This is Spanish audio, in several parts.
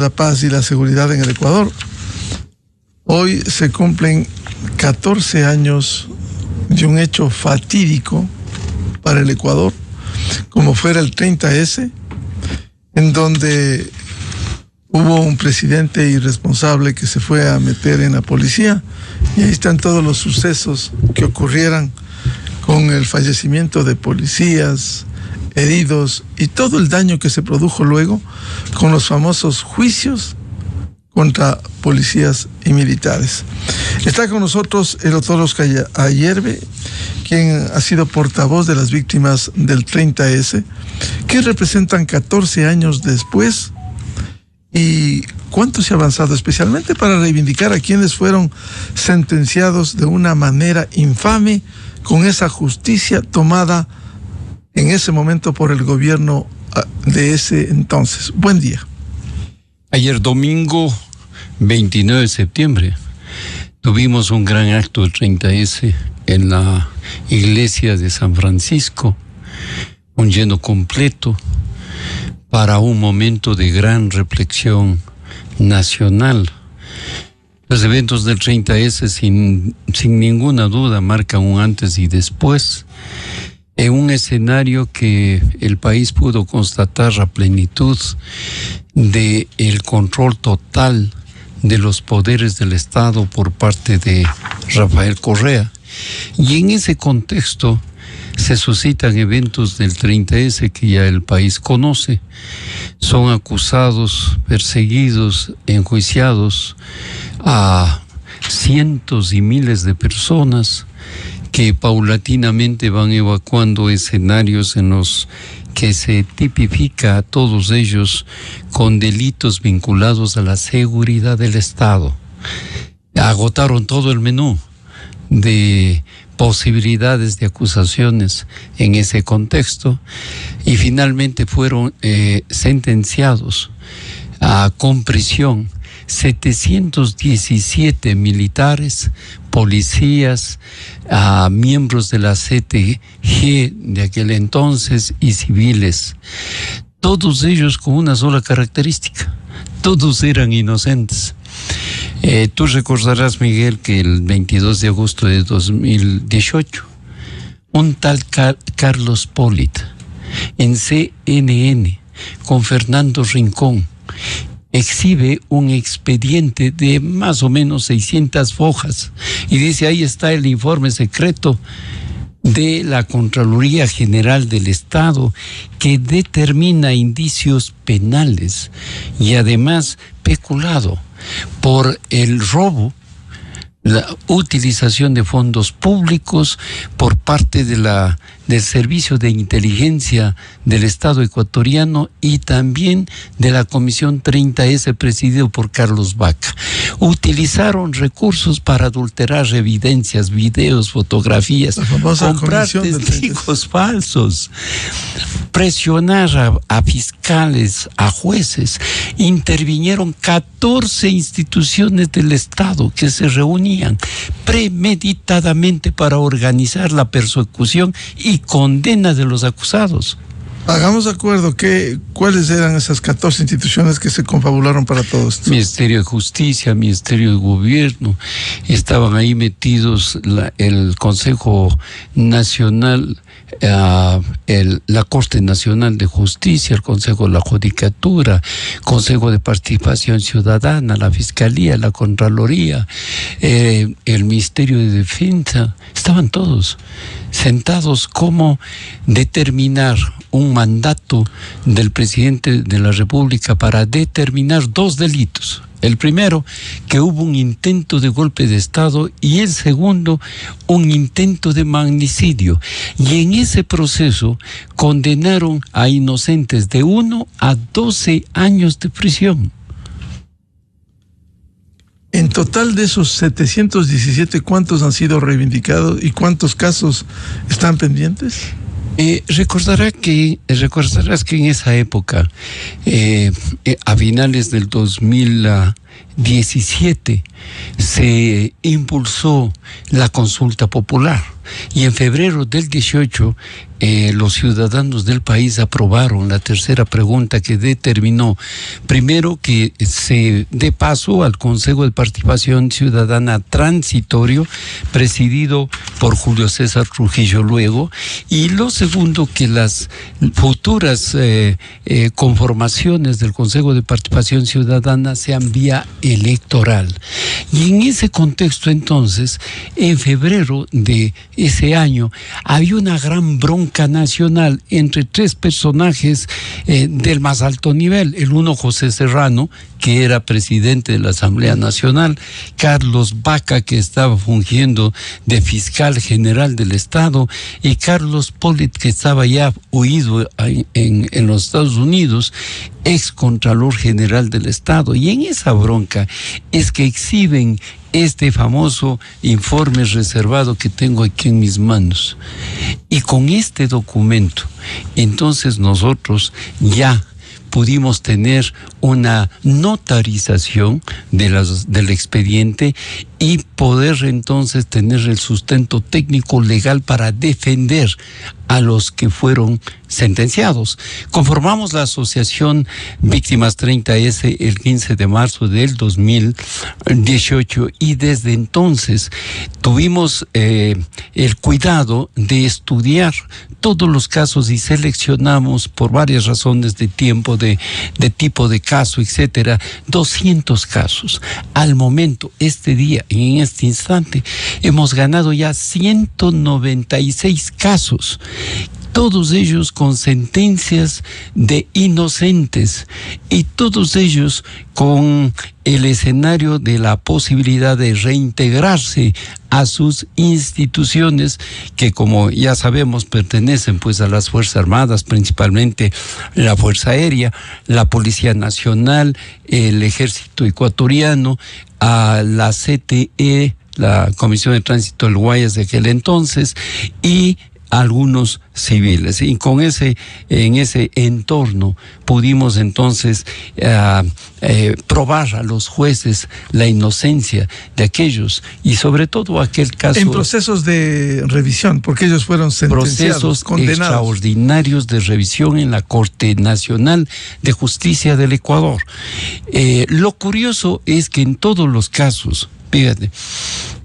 La paz y la seguridad en el Ecuador. Hoy se cumplen 14 años de un hecho fatídico para el Ecuador, como fuera el 30S, en donde hubo un presidente irresponsable que se fue a meter en la policía, y ahí están todos los sucesos que ocurrieran con el fallecimiento de policías, heridos y todo el daño que se produjo luego con los famosos juicios contra policías y militares. Está con nosotros el doctor Oscar Ayerbe, quien ha sido portavoz de las víctimas del 30S, que representan 14 años después. ¿Y cuánto se ha avanzado, especialmente para reivindicar a quienes fueron sentenciados de una manera infame con esa justicia tomada en ese momento por el gobierno de ese entonces? Buen día. Ayer domingo 29 de septiembre tuvimos un gran acto del 30S en la iglesia de San Francisco, un lleno completo para un momento de gran reflexión nacional. Los eventos del 30S sin ninguna duda marcan un antes y después, en un escenario que el país pudo constatar a plenitud de el control total de los poderes del Estado por parte de Rafael Correa. Y en ese contexto se suscitan eventos del 30S que ya el país conoce. Son acusados, perseguidos, enjuiciados a cientos y miles de personas que paulatinamente van evacuando escenarios en los que se tipifica a todos ellos con delitos vinculados a la seguridad del Estado. Agotaron todo el menú de posibilidades de acusaciones en ese contexto y finalmente fueron sentenciados con prisión 717 militares, policías, miembros de la CTG de aquel entonces y civiles, todos ellos con una sola característica: todos eran inocentes. Tú recordarás, Miguel, que el 22 de agosto de 2018, un tal Carlos Polit, en CNN, con Fernando Rincón, exhibe un expediente de más o menos 600 hojas y dice: ahí está el informe secreto de la Contraloría General del Estado que determina indicios penales y además peculado por el robo, la utilización de fondos públicos por parte del Servicio de Inteligencia del Estado ecuatoriano y también de la Comisión 30S presidido por Carlos Vaca. Utilizaron recursos para adulterar evidencias, videos, fotografías, comprar testigos falsos, presionar a fiscales, a jueces. Intervinieron 14 instituciones del Estado que se reunían premeditadamente para organizar la persecución y condena de los acusados. Hagamos de acuerdo cuáles eran esas 14 instituciones que se confabularon para todo esto. Ministerio de Justicia, Ministerio de Gobierno, estaban ahí metidos el Consejo Nacional, la Corte Nacional de Justicia, el Consejo de la Judicatura, Consejo de Participación Ciudadana, la Fiscalía, la Contraloría, el Ministerio de Defensa. Estaban todos sentados. ¿Cómo determinar un mandato del presidente de la República para determinar dos delitos? El primero, que hubo un intento de golpe de Estado, y el segundo, un intento de magnicidio. Y en ese proceso condenaron a inocentes de 1 a 12 años de prisión. En total de esos 717, ¿cuántos han sido reivindicados y cuántos casos están pendientes? Recordarás que en esa época, a finales del 2017, se impulsó la consulta popular y en febrero del 18 los ciudadanos del país aprobaron la tercera pregunta que determinó, primero, que se dé paso al Consejo de Participación Ciudadana transitorio, presidido por Julio César Trujillo luego, y lo segundo, que las futuras conformaciones del Consejo de Participación Ciudadana sean vía electoral. Y en ese contexto, entonces, en febrero de ese año, había una gran bronca nacional entre tres personajes del más alto nivel. El uno, José Serrano, que era presidente de la Asamblea Nacional; Carlos Baca, que estaba fungiendo de fiscal general del Estado; y Carlos Pollitt, que estaba ya huido en los Estados Unidos, ex Contralor General del Estado. Y en esa bronca es que exhiben este famoso informe reservado que tengo aquí en mis manos. Y con este documento, entonces nosotros ya pudimos tener una notarización del expediente y poder entonces tener el sustento técnico legal para defender a los que fueron sentenciados. Conformamos la asociación Víctimas 30S el 15 de marzo del 2018 y desde entonces tuvimos el cuidado de estudiar todos los casos y seleccionamos, por varias razones de tiempo, de tipo de caso, etcétera, 200 casos. Al momento, este día, en este instante, hemos ganado ya 196 casos, todos ellos con sentencias de inocentes y todos ellos con el escenario de la posibilidad de reintegrarse a sus instituciones que, como ya sabemos, pertenecen pues a las Fuerzas Armadas, principalmente la Fuerza Aérea, la Policía Nacional, el Ejército Ecuatoriano, a la CTE, la Comisión de Tránsito del Guayas de aquel entonces, y algunos civiles. Y en ese entorno pudimos entonces probar a los jueces la inocencia de aquellos, y sobre todo aquel caso... En procesos de revisión, porque ellos fueron sentenciados, procesos condenados. Extraordinarios de revisión en la Corte Nacional de Justicia del Ecuador. Lo curioso es que en todos los casos, fíjate,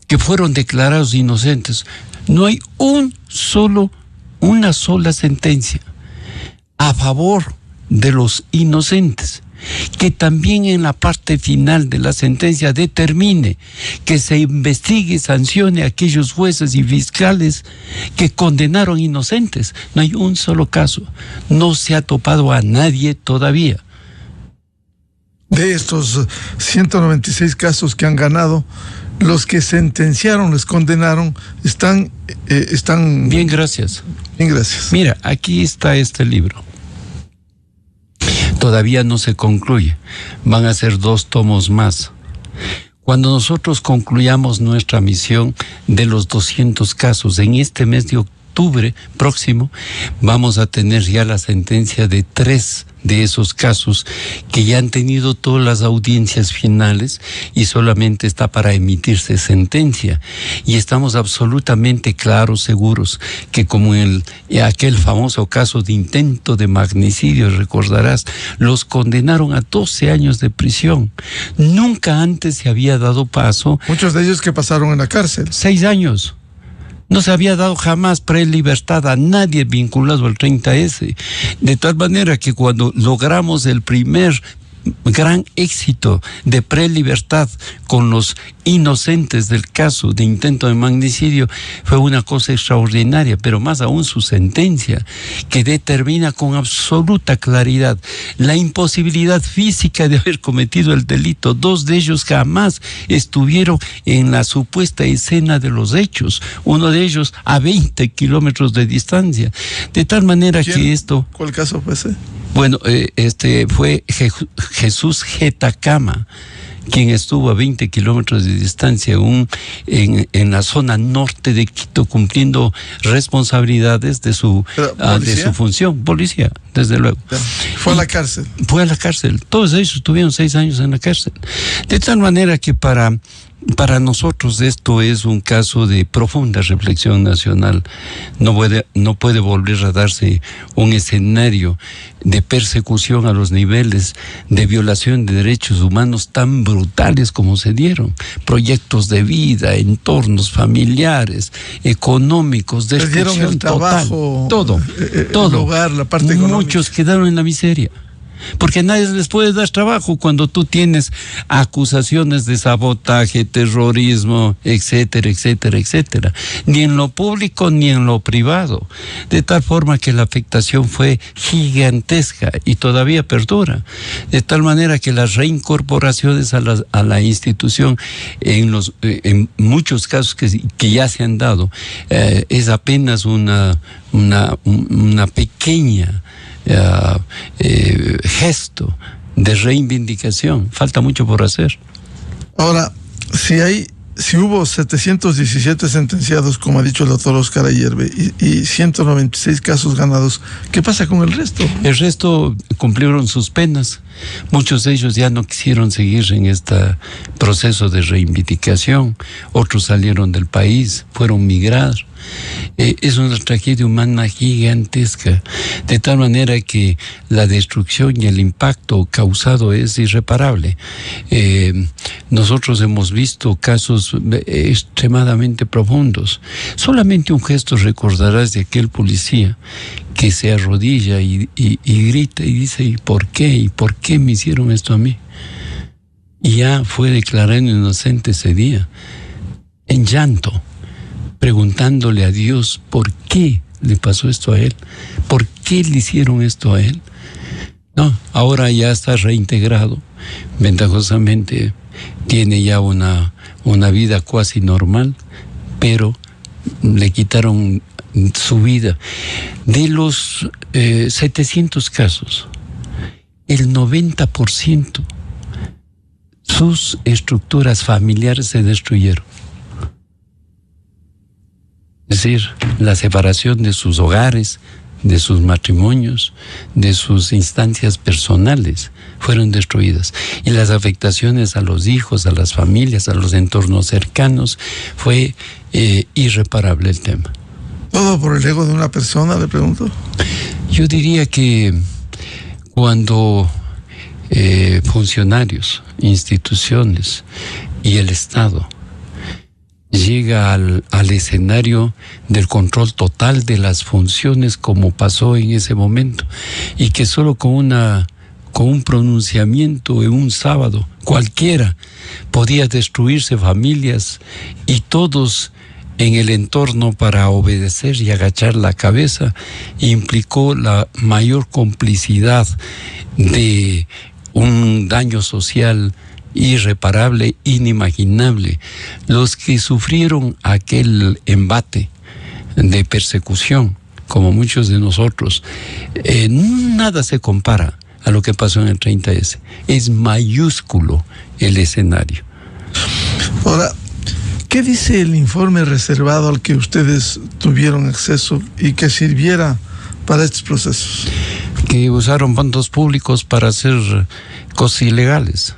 que fueron declarados inocentes, no hay una sola sentencia a favor de los inocentes, que también en la parte final de la sentencia determine que se investigue y sancione a aquellos jueces y fiscales que condenaron inocentes. No hay un solo caso, no se ha topado a nadie todavía. De estos 196 casos que han ganado, los que sentenciaron, les condenaron, están... Bien, gracias. Bien, gracias. Mira, aquí está este libro. Todavía no se concluye. Van a ser 2 tomos más. Cuando nosotros concluyamos nuestra misión de los 200 casos, en este mes de octubre próximo, vamos a tener ya la sentencia de 3 de esos casos que ya han tenido todas las audiencias finales y solamente está para emitirse sentencia. Y estamos absolutamente claros, seguros, que como en aquel famoso caso de intento de magnicidio, recordarás, los condenaron a 12 años de prisión. Nunca antes se había dado paso. Muchos de ellos que pasaron en la cárcel. 6 años. No se había dado jamás prelibertad a nadie vinculado al 30S. De tal manera que cuando logramos el primer gran éxito de prelibertad con los inocentes del caso de intento de magnicidio, fue una cosa extraordinaria, pero más aún su sentencia, que determina con absoluta claridad la imposibilidad física de haber cometido el delito. 2 de ellos jamás estuvieron en la supuesta escena de los hechos, uno de ellos a 20 kilómetros de distancia, de tal manera que esto... ¿Cuál caso fue ese? Bueno, fue Jesús Getacama, quien estuvo a 20 kilómetros de distancia en la zona norte de Quito, cumpliendo responsabilidades de su función. Policía, desde luego. Fue a la cárcel. Fue a la cárcel. Todos ellos tuvieron 6 años en la cárcel. De tal manera que para Para nosotros esto es un caso de profunda reflexión nacional. No puede volver a darse un escenario de persecución a los niveles de violación de derechos humanos tan brutales como se dieron. Proyectos de vida, entornos familiares, económicos, destrucción el trabajo, total. Todo. El hogar, la parte económica. Muchos quedaron en la miseria. Porque nadie les puede dar trabajo cuando tú tienes acusaciones de sabotaje, terrorismo, etcétera, etcétera, etcétera. Ni en lo público ni en lo privado. De tal forma que la afectación fue gigantesca y todavía perdura. De tal manera que las reincorporaciones a la institución en muchos casos que ya se han dado es apenas una pequeña gesto de reivindicación. Falta mucho por hacer. Ahora, si hubo 717 sentenciados, como ha dicho el doctor Oscar Ayerbe, y 196 casos ganados, ¿qué pasa con el resto? El resto cumplieron sus penas. Muchos de ellos ya no quisieron seguir en este proceso de reivindicación. Otros salieron del país, fueron migrar. Es una tragedia humana gigantesca, de tal manera que la destrucción y el impacto causado es irreparable. Nosotros hemos visto casos extremadamente profundos. Solamente un gesto recordarás de aquel policía que se arrodilla y grita y dice: ¿y por qué? ¿Y por qué me hicieron esto a mí? Y ya fue declarado inocente ese día, en llanto, preguntándole a Dios por qué le pasó esto a él, por qué le hicieron esto a él. No, ahora ya está reintegrado, ventajosamente tiene ya una vida cuasi normal, pero le quitaron su vida. De los 700 casos, el 90% sus estructuras familiares se destruyeron. Es decir, la separación de sus hogares, de sus matrimonios, de sus instancias personales fueron destruidas. Y las afectaciones a los hijos, a las familias, a los entornos cercanos, fue irreparable el tema. ¿Todo por el ego de una persona, le pregunto? Yo diría que cuando funcionarios, instituciones y el Estado llega al escenario del control total de las funciones, como pasó en ese momento, y que solo con un pronunciamiento en un sábado cualquiera podía destruirse familias y todos en el entorno para obedecer y agachar la cabeza, implicó la mayor complicidad de un daño social irreparable, inimaginable. Los que sufrieron aquel embate de persecución, como muchos de nosotros, nada se compara a lo que pasó en el 30S. Es mayúsculo el escenario. Ahora, ¿qué dice el informe reservado al que ustedes tuvieron acceso y que sirviera para estos procesos? Que usaron fondos públicos para hacer cosas ilegales.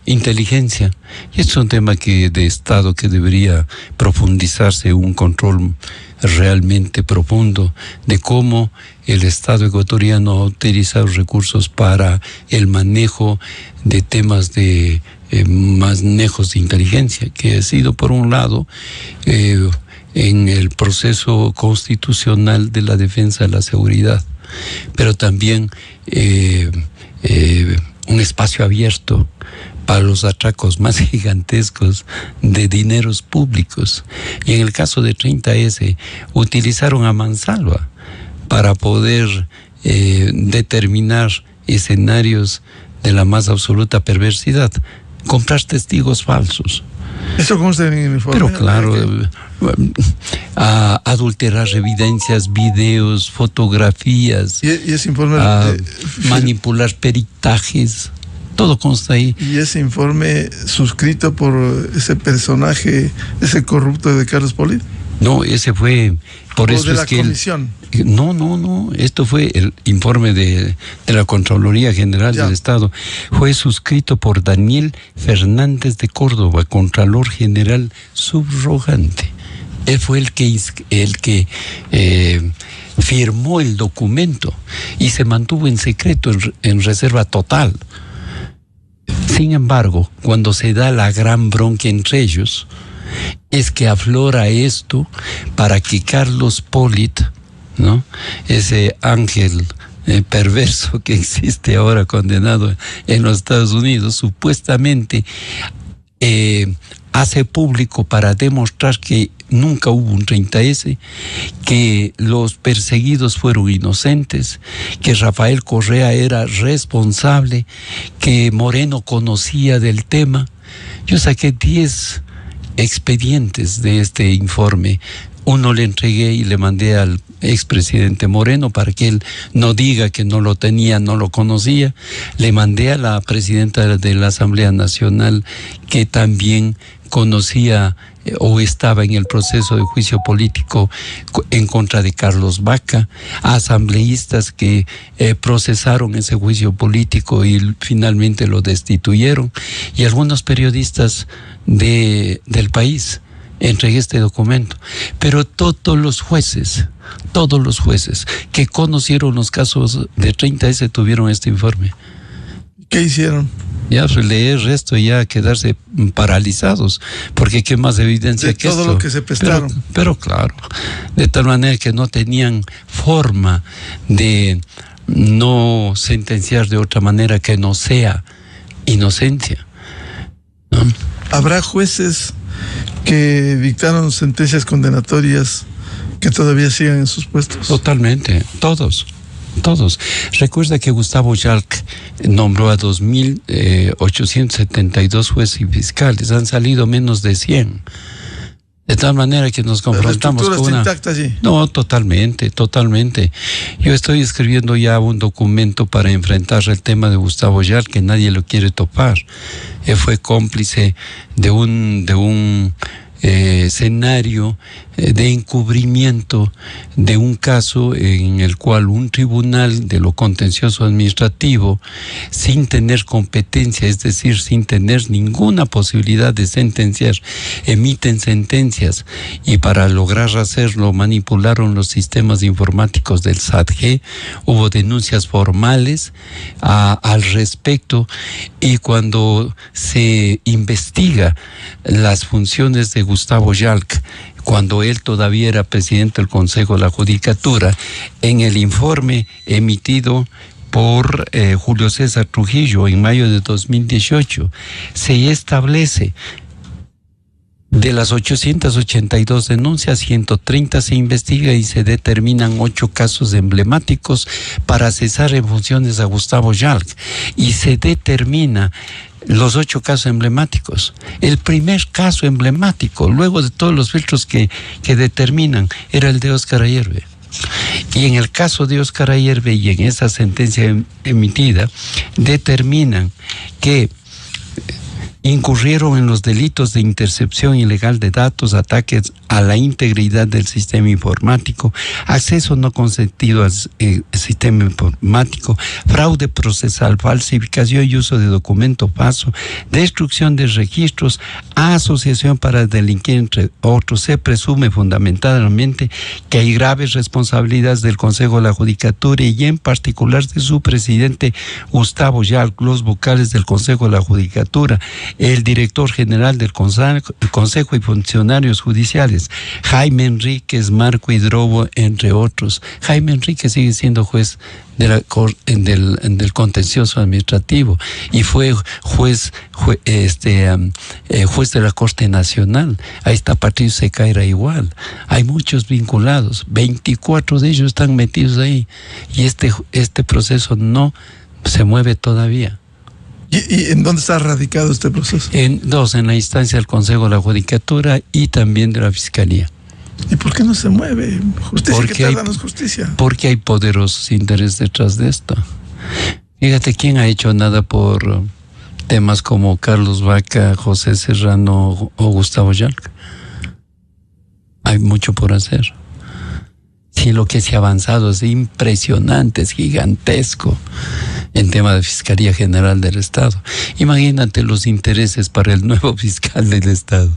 Inteligencia. Y es un tema de Estado que debería profundizarse, un control realmente profundo de cómo el Estado ecuatoriano ha utilizado recursos para el manejo de temas de manejos de inteligencia, que ha sido, por un lado, en el proceso constitucional de la defensa de la seguridad, pero también un espacio abierto para los atracos más gigantescos de dineros públicos. Y en el caso de 30S, utilizaron a mansalva para poder determinar escenarios de la más absoluta perversidad. Comprar testigos falsos. Eso consta en el informe. Pero claro, adulterar evidencias, videos, fotografías. Y ese informe manipular peritajes. Todo consta ahí. Y ese informe suscrito por ese personaje, ese corrupto de Carlos Polito. No, ese fue Por eso de es la que comisión. No. Esto fue el informe de la Contraloría General del Estado. Fue suscrito por Daniel Fernández de Córdoba, Contralor General Subrogante. Él fue el que firmó el documento y se mantuvo en secreto, en reserva total. Sin embargo, cuando se da la gran bronca entre ellos, es que aflora esto para que Carlos Pollitt, ¿no?, ese ángel perverso que existe ahora condenado en los Estados Unidos, supuestamente hace público para demostrar que nunca hubo un 30S, que los perseguidos fueron inocentes, que Rafael Correa era responsable, que Moreno conocía del tema. Yo saqué 10 expedientes de este informe. Uno le entregué y le mandé al expresidente Moreno para que él no diga que no lo tenía, no lo conocía. Le mandé a la presidenta de la Asamblea Nacional, que también conocía o estaba en el proceso de juicio político en contra de Carlos Vaca, a asambleístas que procesaron ese juicio político y finalmente lo destituyeron, y algunos periodistas del país. Entregué este documento, pero todos los jueces que conocieron los casos de 30S tuvieron este informe. ¿Qué hicieron? Ya leer esto, ya quedarse paralizados, porque qué más evidencia de que todo esto. Lo que se prestaron. Pero claro, de tal manera que no tenían forma de no sentenciar de otra manera que no sea inocencia, ¿no? ¿Habrá jueces que dictaron sentencias condenatorias que todavía sigan en sus puestos? Totalmente, todos. Recuerda que Gustavo Yalc nombró a 2.872 jueces y fiscales. Han salido menos de 100. De tal manera que nos confrontamos con una... ¿La estructura está intacta allí? No, totalmente. Yo estoy escribiendo ya un documento para enfrentar el tema de Gustavo Yalc, que nadie lo quiere topar. Él fue cómplice de un escenario de encubrimiento de un caso en el cual un tribunal de lo contencioso administrativo, sin tener competencia, es decir, sin tener ninguna posibilidad de sentenciar, emiten sentencias, y para lograr hacerlo manipularon los sistemas informáticos del SATG. Hubo denuncias formales al respecto, y cuando se investiga las funciones de Gustavo Yalc, cuando él todavía era presidente del Consejo de la Judicatura, en el informe emitido por Julio César Trujillo en mayo de 2018, se establece: de las 882 denuncias, 130 se investiga y se determinan 8 casos emblemáticos para cesar en funciones a Gustavo Yalc, y se determina los 8 casos emblemáticos. El primer caso emblemático, luego de todos los filtros que determinan, era el de Óscar Ayerbe. Y en el caso de Óscar Ayerbe, y en esa sentencia emitida, determinan que incurrieron en los delitos de intercepción ilegal de datos, ataques a la integridad del sistema informático, acceso no consentido al sistema informático, fraude procesal, falsificación y uso de documento falso, destrucción de registros, asociación para delinquir, entre otros. Se presume fundamentalmente que hay graves responsabilidades del Consejo de la Judicatura, y en particular de su presidente Gustavo Yalc, los vocales del Consejo de la Judicatura, el director general del Consejo y funcionarios judiciales, Jaime Enríquez, Marco Hidrobo, entre otros. Jaime Enríquez sigue siendo juez del contencioso administrativo, y fue juez de la Corte Nacional. Ahí está Patricio Sequeira igual. Hay muchos vinculados, 24 de ellos están metidos ahí, y este proceso no se mueve todavía. ¿Y en dónde está radicado este proceso? En la instancia del Consejo de la Judicatura y también de la Fiscalía. ¿Y por qué no se mueve? Justicia, que tarda no es justicia. Porque hay poderosos intereses detrás de esto. Fíjate, ¿quién ha hecho nada por temas como Carlos Vaca, José Serrano o Gustavo Yalc? Hay mucho por hacer. Si lo que se ha avanzado es impresionante, es gigantesco en tema de Fiscalía General del Estado. Imagínate los intereses para el nuevo fiscal del Estado,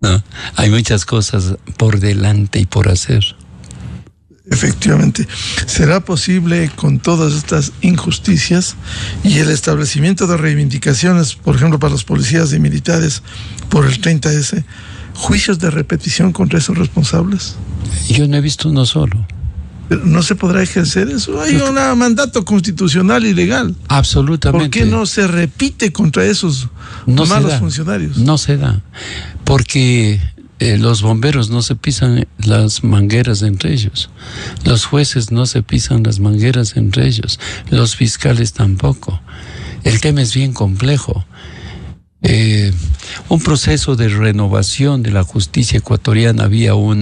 ¿no? Hay muchas cosas por delante y por hacer. Efectivamente. ¿Será posible con todas estas injusticias y el establecimiento de reivindicaciones, por ejemplo, para los policías y militares por el 30S, juicios de repetición contra esos responsables? Yo no he visto uno solo. ¿No se podrá ejercer eso? Hay un mandato constitucional y legal. Absolutamente. ¿Por qué no se repite contra esos malos funcionarios? No se da. Porque los bomberos no se pisan las mangueras entre ellos. Los jueces no se pisan las mangueras entre ellos. Los fiscales tampoco. El tema es bien complejo. Un proceso de renovación de la justicia ecuatoriana, había un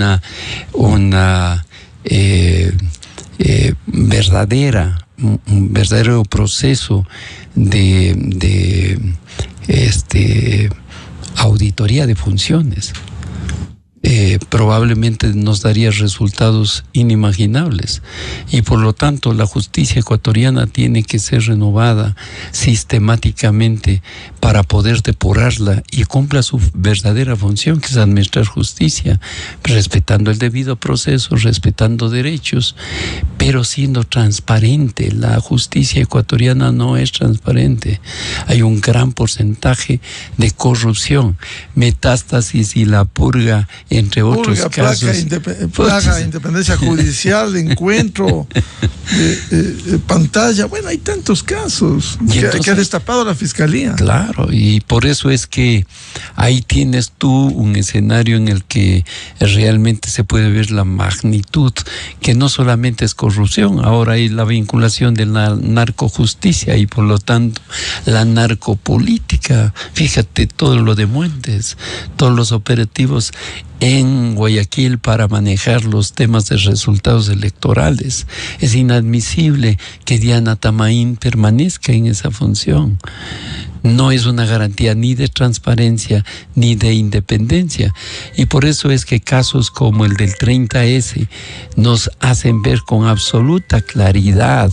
verdadero proceso de auditoría de funciones. Probablemente nos daría resultados inimaginables, y por lo tanto la justicia ecuatoriana tiene que ser renovada sistemáticamente para poder depurarla y cumpla su verdadera función, que es administrar justicia, respetando el debido proceso, respetando derechos, pero siendo transparente. La justicia ecuatoriana no es transparente. Hay un gran porcentaje de corrupción, Metástasis y La Purga, entre otros casos. Plaga, independencia judicial, encuentro, pantalla. Bueno, hay tantos casos que ha destapado la Fiscalía. Claro, y por eso es que ahí tienes tú un escenario en el que realmente se puede ver la magnitud, que no solamente es corrupción, ahora hay la vinculación de la narcojusticia y por lo tanto la narcopolítica. Fíjate todo lo de Muentes, todos los operativos en Guayaquil para manejar los temas de resultados electorales. Es inadmisible que Diana Tamaín permanezca en esa función. No es una garantía ni de transparencia ni de independencia, y por eso es que casos como el del 30S nos hacen ver con absoluta claridad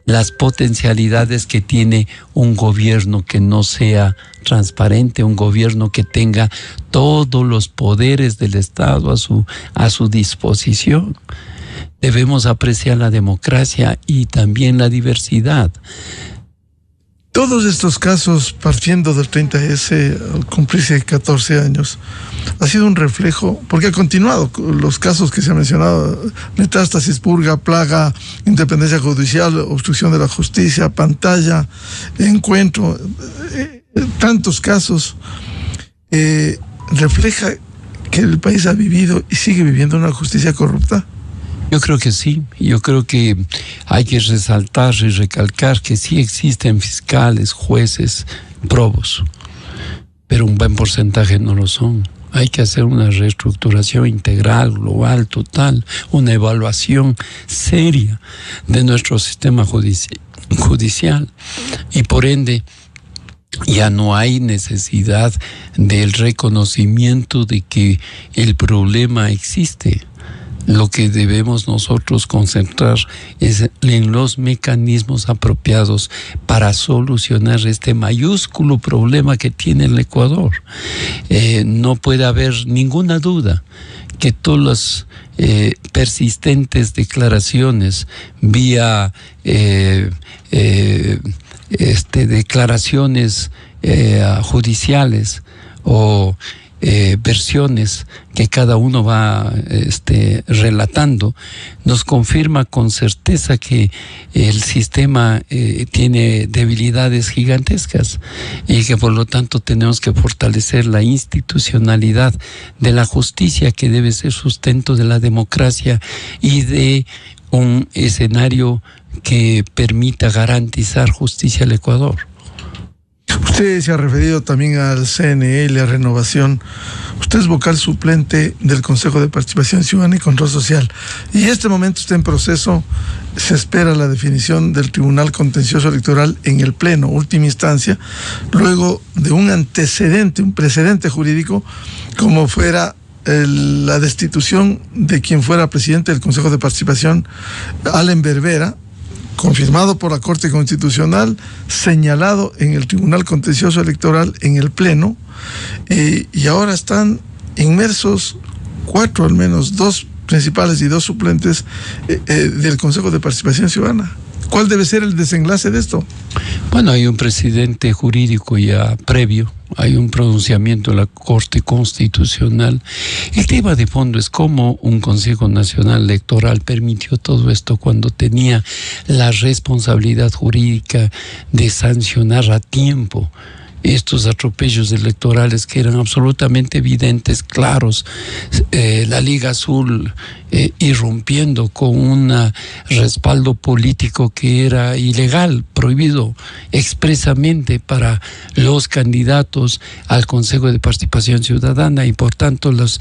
las potencialidades que tiene un gobierno que no sea transparente, un gobierno que tenga todos los poderes del Estado a su disposición. Debemos apreciar la democracia y también la diversidad. Todos estos casos, partiendo del 30S, al cumplirse 14 años, ha sido un reflejo, porque ha continuado los casos que se han mencionado: Metástasis, Purga, Plaga, independencia judicial, obstrucción de la justicia, pantalla, encuentro, tantos casos. ¿Refleja que el país ha vivido y sigue viviendo una justicia corrupta? Yo creo que sí. Yo creo que hay que resaltar y recalcar que sí existen fiscales, jueces probos, pero un buen porcentaje no lo son. Hay que hacer una reestructuración integral, global, total, una evaluación seria de nuestro sistema judicial, y por ende ya no hay necesidad del reconocimiento de que el problema existe. Lo que debemos nosotros concentrar es en los mecanismos apropiados para solucionar este mayúsculo problema que tiene el Ecuador. No puede haber ninguna duda que todas las persistentes declaraciones vía declaraciones judiciales o versiones que cada uno va relatando, nos confirma con certeza que el sistema tiene debilidades gigantescas, y que por lo tanto tenemos que fortalecer la institucionalidad de la justicia, que debe ser sustento de la democracia y de un escenario que permita garantizar justicia al Ecuador. Usted se ha referido también al CNE y la renovación. Usted es vocal suplente del Consejo de Participación Ciudadana y Control Social, y en este momento está en proceso. Se espera la definición del Tribunal Contencioso Electoral en el Pleno, última instancia, luego de un precedente jurídico, como fuera la destitución de quien fuera presidente del Consejo de Participación, Allen Berbera, confirmado por la Corte Constitucional, señalado en el Tribunal Contencioso Electoral en el Pleno, y ahora están inmersos 4, al menos 2 principales y 2 suplentes del Consejo de Participación Ciudadana. ¿Cuál debe ser el desenlace de esto? Bueno, hay un precedente jurídico ya previo, hay un pronunciamiento de la Corte Constitucional. El tema de fondo es cómo un Consejo Nacional Electoral permitió todo esto cuando tenía la responsabilidad jurídica de sancionar a tiempo estos atropellos electorales que eran absolutamente evidentes, claros. La Liga Azul irrumpiendo con un respaldo político que era ilegal, prohibido expresamente para los candidatos al Consejo de Participación Ciudadana, y por tanto los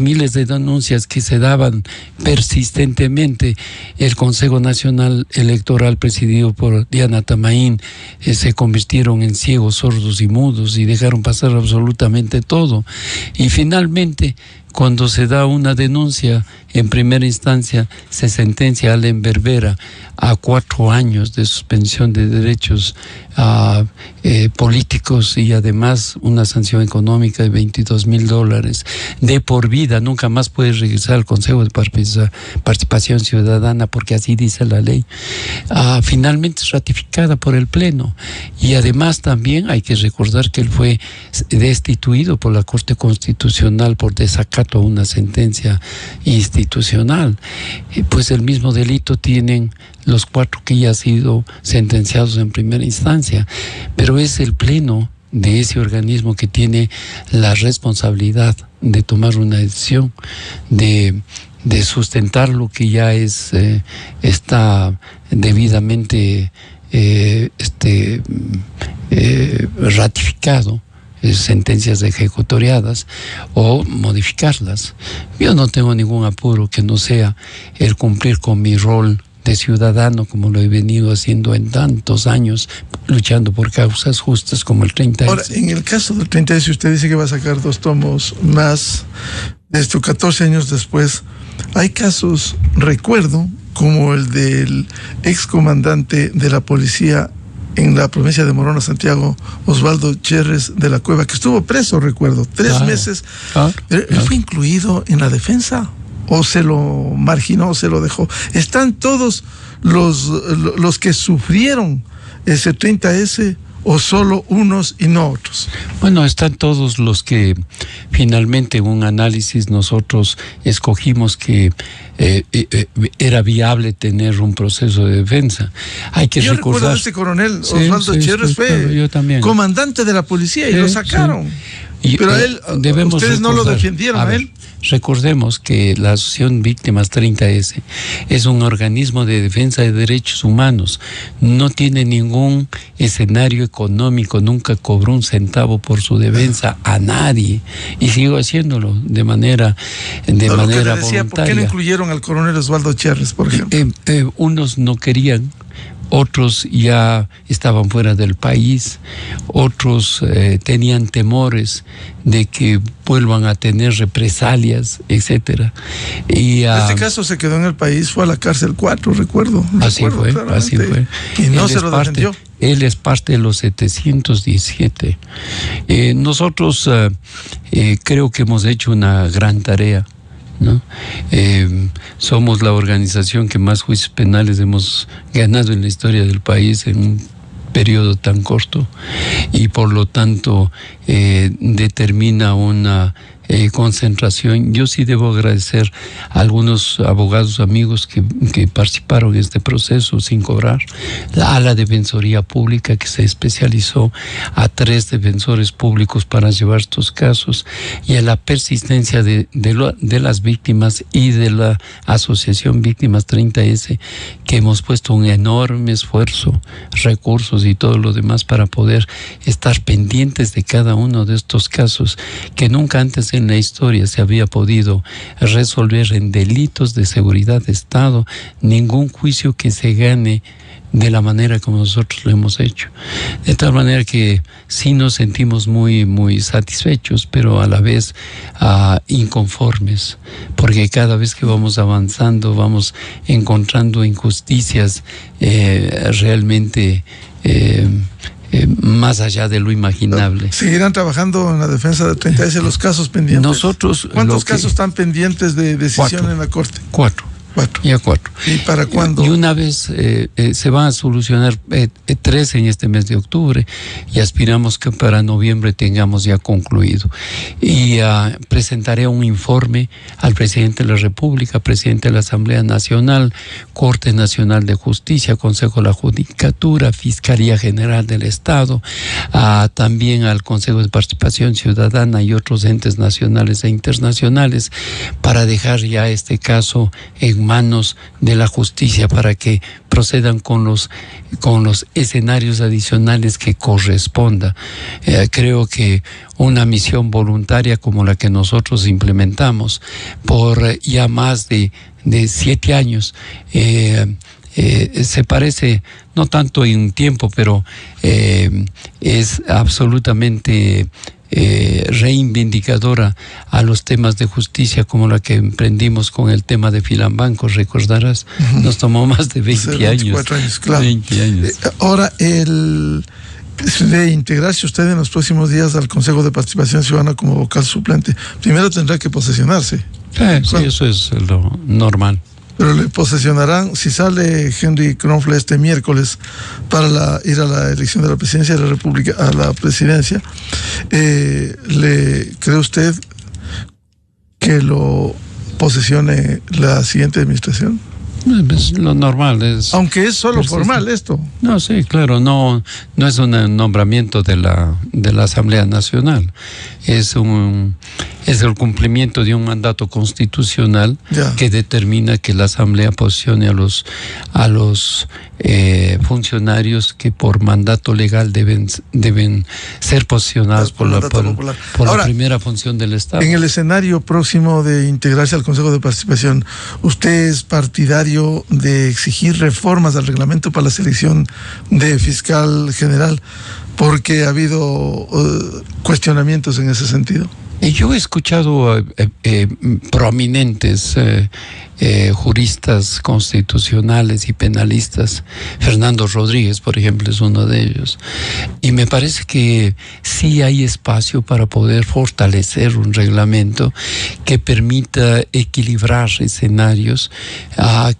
miles de denuncias que se daban persistentemente. El Consejo Nacional Electoral presidido por Diana Tamaín se convirtieron en ciegos, sordos y mudos y dejaron pasar absolutamente todo. Y finalmente, cuando se da una denuncia en primera instancia, se sentencia a Allen Berbera a 4 años de suspensión de derechos políticos y además una sanción económica de $22,000 de por vida. Nunca más puede regresar al Consejo de Participación Ciudadana, porque así dice la ley. Finalmente es ratificada por el Pleno, y además también hay que recordar que él fue destituido por la Corte Constitucional por desacato a una sentencia institucional. Pues el mismo delito tienen los 4 que ya han sido sentenciados en primera instancia, pero es el Pleno de ese organismo que tiene la responsabilidad de tomar una decisión, de sustentar lo que ya está debidamente ratificado, sentencias ejecutoriadas, o modificarlas. Yo no tengo ningún apuro que no sea el cumplir con mi rol de ciudadano, como lo he venido haciendo en tantos años, luchando por causas justas como el 30S. Ahora, en el caso del 30S, usted dice que va a sacar 2 tomos más de estos 14 años después. Hay casos, recuerdo, como el del excomandante de la policía en la provincia de Morona, Santiago, Osvaldo Cherres de la Cueva, que estuvo preso, recuerdo, 3 meses. ¿Él fue incluido en la defensa? ¿O se lo marginó, o se lo dejó? ¿Están todos los que sufrieron ese 30S, o solo unos y no otros? Bueno, están todos los que finalmente en un análisis nosotros escogimos que era viable tener un proceso de defensa. Hay que yo recordar... recuerdo a este coronel Osvaldo Cherres, fue comandante de la policía, y lo sacaron. Pero a él, ustedes no lo defendieron a él. Recordemos que la Asociación Víctimas 30S es un organismo de defensa de derechos humanos. No tiene ningún escenario económico, nunca cobró un centavo por su defensa a nadie, y sigo haciéndolo de manera voluntaria. ¿Por qué no incluyeron al coronel Osvaldo Cherres, por ejemplo? Unos no querían, otros ya estaban fuera del país, otros tenían temores de que vuelvan a tener represalias, etcétera. Y en este caso se quedó en el país, fue a la cárcel 4, recuerdo. Así fue. Y no se lo defendió. Él es parte de los 717. Nosotros creo que hemos hecho una gran tarea, ¿no? Somos la organización que más juicios penales hemos ganado en la historia del país en un periodo tan corto, y por lo tanto determina una concentración. Yo sí debo agradecer a algunos abogados amigos que participaron en este proceso sin cobrar, a la Defensoría Pública, que se especializó, a 3 defensores públicos para llevar estos casos, y a la persistencia de las víctimas y de la Asociación Víctimas 30S, que hemos puesto un enorme esfuerzo, recursos y todo lo demás para poder estar pendientes de cada uno de estos casos que nunca antes en la historia se había podido resolver en delitos de seguridad de Estado. Ningún juicio que se gane de la manera como nosotros lo hemos hecho. De tal manera que sí nos sentimos muy, muy satisfechos, pero a la vez inconformes, porque cada vez que vamos avanzando vamos encontrando injusticias realmente más allá de lo imaginable. ¿Seguirán trabajando en la defensa del 30S los casos pendientes? Nosotros, ¿cuántos casos están pendientes de decisión en la Corte? 4. Ya 4. ¿Y para cuándo? Y una vez se van a solucionar 3 en este mes de octubre y aspiramos que para noviembre tengamos ya concluido. Y presentaré un informe al presidente de la República, presidente de la Asamblea Nacional, Corte Nacional de Justicia, Consejo de la Judicatura, Fiscalía General del Estado, también al Consejo de Participación Ciudadana y otros entes nacionales e internacionales, para dejar ya este caso en manos de la justicia para que procedan con los escenarios adicionales que corresponda. Creo que una misión voluntaria como la que nosotros implementamos por ya más de 7 años se parece, no tanto en tiempo, pero es absolutamente reivindicadora a los temas de justicia, como la que emprendimos con el tema de Filambanco, recordarás. Nos tomó más de 20 años. Claro. 20 años. Ahora, de integrarse usted en los próximos días al Consejo de Participación Ciudadana como vocal suplente, primero tendrá que posesionarse. Sí, eso es lo normal. Pero le posesionarán, si sale Henry Kronfle este miércoles para ir a la elección de la presidencia de la República, a la presidencia, ¿le cree usted que lo posesione la siguiente administración? Es lo normal. Aunque es solo formal esto. No, sí, claro, no es un nombramiento de la Asamblea Nacional. Es el cumplimiento de un mandato constitucional que determina que la Asamblea posicione a los funcionarios que por mandato legal deben ser posicionados por la primera función del Estado. En el escenario próximo de integrarse al Consejo de Participación, ¿usted es partidario de exigir reformas al reglamento para la selección de fiscal general? Porque ha habido cuestionamientos en ese sentido. Yo he escuchado prominentes juristas constitucionales y penalistas. Fernando Rodríguez, por ejemplo, es uno de ellos. Y me parece que sí hay espacio para poder fortalecer un reglamento que permita equilibrar escenarios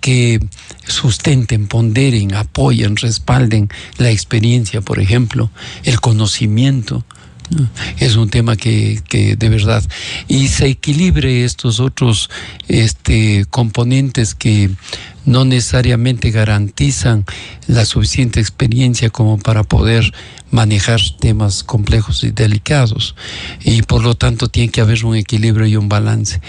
que sustenten, ponderen, apoyen, respalden la experiencia, por ejemplo, el conocimiento. Es un tema que de verdad, y se equilibre estos otros componentes que no necesariamente garantizan la suficiente experiencia como para poder manejar temas complejos y delicados, y por lo tanto tiene que haber un equilibrio y un balance.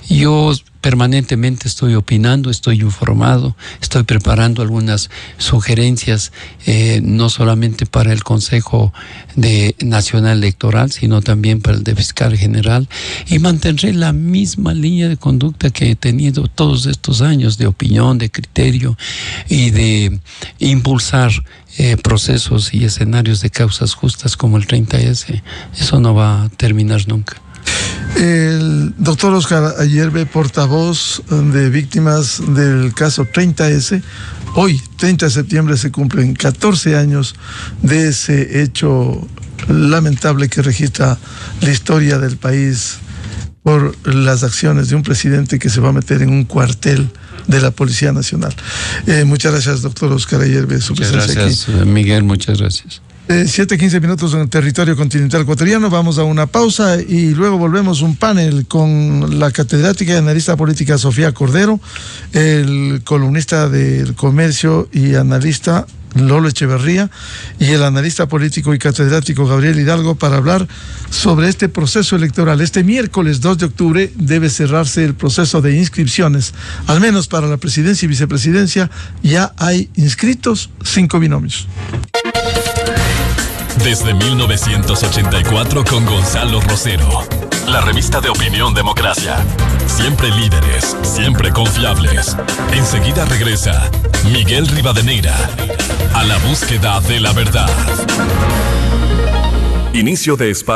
Yo permanentemente estoy opinando, estoy informado, estoy preparando algunas sugerencias, no solamente para el Consejo Nacional Electoral, sino también para el de Fiscal General, y mantendré la misma línea de conducta que he tenido todos estos años, de opinión, de criterio y de impulsar procesos y escenarios de causas justas como el 30S. Eso no va a terminar nunca. El doctor Oscar Ayerbe, portavoz de víctimas del caso 30S, hoy, 30 de septiembre, se cumplen 14 años de ese hecho lamentable que registra la historia del país por las acciones de un presidente que se va a meter en un cuartel de la Policía Nacional. Muchas gracias, doctor Oscar Ayerbe, su presencia aquí. Muchas gracias, Miguel, muchas gracias. 7:15 minutos en el territorio continental ecuatoriano. Vamos a una pausa y luego volvemos un panel con la catedrática y analista política Sofía Cordero, el columnista del Comercio y analista Lolo Echeverría y el analista político y catedrático Gabriel Hidalgo para hablar sobre este proceso electoral. Este miércoles 2 de octubre debe cerrarse el proceso de inscripciones, al menos para la presidencia y vicepresidencia. Ya hay inscritos 5 binomios. Desde 1984 con Gonzalo Rosero. la revista de Opinión Democracia. Siempre líderes, siempre confiables. Enseguida regresa Miguel Rivadeneira a la búsqueda de la verdad. Inicio de espacio.